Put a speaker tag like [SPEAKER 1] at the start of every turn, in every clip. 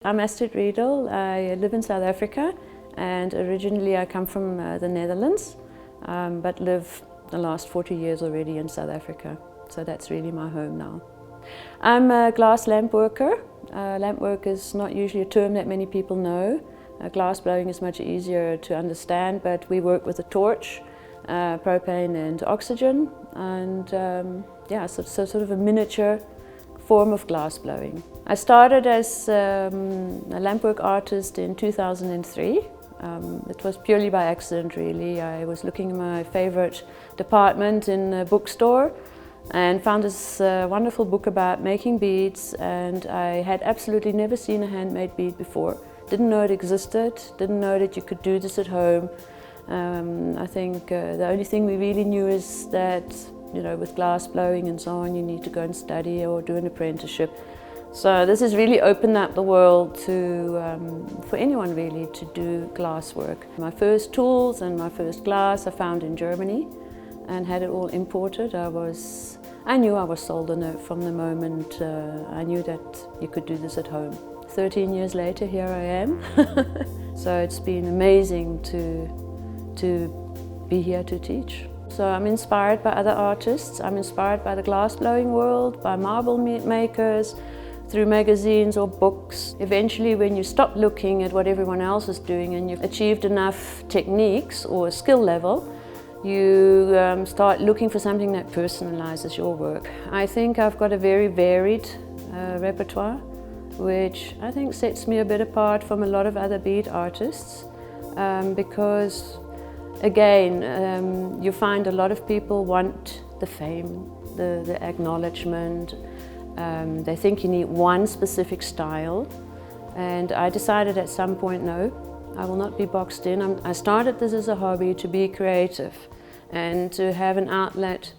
[SPEAKER 1] I'm Astrid Riedel. I live in South Africa and originally I come from the Netherlands, but live the last 40 years already in South Africa. So that's really my home now. I'm a glass lamp worker. Lamp work is not usually a term that many people know. Glass blowing is much easier to understand, but we work with a torch, propane and oxygen, and yeah, so sort of a miniature form of glass blowing. I started as a lampwork artist in 2003. It was purely by accident, really. I was looking in my favorite department in a bookstore and found this wonderful book about making beads, and I had absolutely never seen a handmade bead before. Didn't know it existed, didn't know that you could do this at home. I think the only thing we really knew is that, you know, with glass blowing and so on, you need to go and study or do an apprenticeship. So this has really opened up the world to, for anyone really, to do glass work. My first tools and my first glass I found in Germany and had it all imported. I knew I was sold on it from the moment I knew that you could do this at home. 13 years later, here I am. So it's been amazing to be here to teach. So I'm inspired by other artists. I'm inspired by the glass blowing world, by marble makers, through magazines or books. Eventually, when you stop looking at what everyone else is doing and you've achieved enough techniques or skill level, you start looking for something that personalizes your work. I think I've got a very varied repertoire, which I think sets me a bit apart from a lot of other bead artists, because again, you find a lot of people want the fame, the acknowledgement. They think you need one specific style, and I decided at some point, no, I will not be boxed in. I started this as a hobby, to be creative and to have an outlet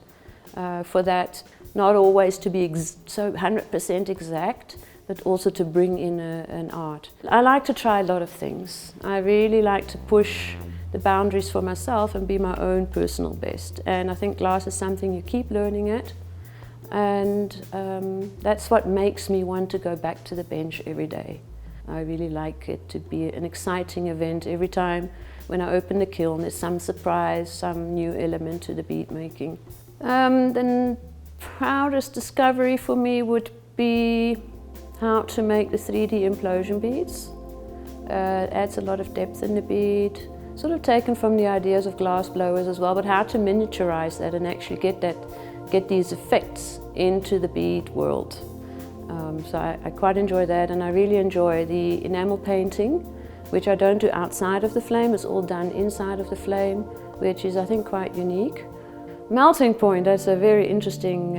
[SPEAKER 1] for that, not always to be so 100% exact, but also to bring in an art. I like to try a lot of things. I really like to push the boundaries for myself and be my own personal best. And I think glass is something you keep learning at. And that's what makes me want to go back to the bench every day. I really like it to be an exciting event every time. When I open the kiln, there's some surprise, some new element to the bead making. The proudest discovery for me would be how to make the 3D implosion beads. It adds a lot of depth in the bead, sort of taken from the ideas of glass blowers as well, but how to miniaturize that and actually get these effects into the bead world. So I quite enjoy that, and I really enjoy the enamel painting, which I don't do outside of the flame. It's all done inside of the flame, which is, I think, quite unique. Melting point, that's a very interesting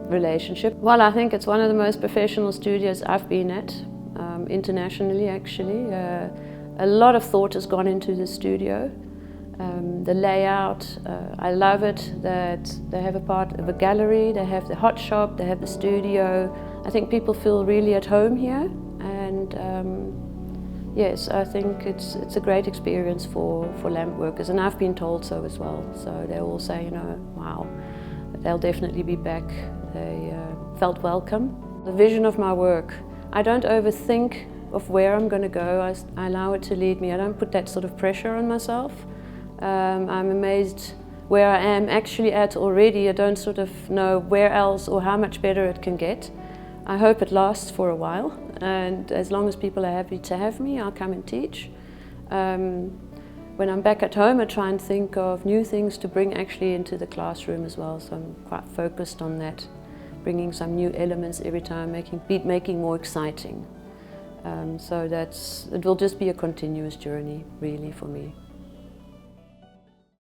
[SPEAKER 1] relationship. Well, I think it's one of the most professional studios I've been at, internationally actually. A lot of thought has gone into the studio. The layout, I love it that they have a part of a gallery, they have the hot shop, they have the studio. I think people feel really at home here, and yes, I think it's a great experience for lamp workers, and I've been told so as well. So they all say, you know, wow, they'll definitely be back. They felt welcome. The vision of my work, I don't overthink of where I'm going to go. I allow it to lead me. I don't put that sort of pressure on myself. I'm amazed where I am actually at already. I don't sort of know where else or how much better it can get. I hope it lasts for a while, and as long as people are happy to have me, I'll come and teach. When I'm back at home, I try and think of new things to bring actually into the classroom as well, so I'm quite focused on that, bringing some new elements every time, making bead making more exciting. So it will just be a continuous journey really for me.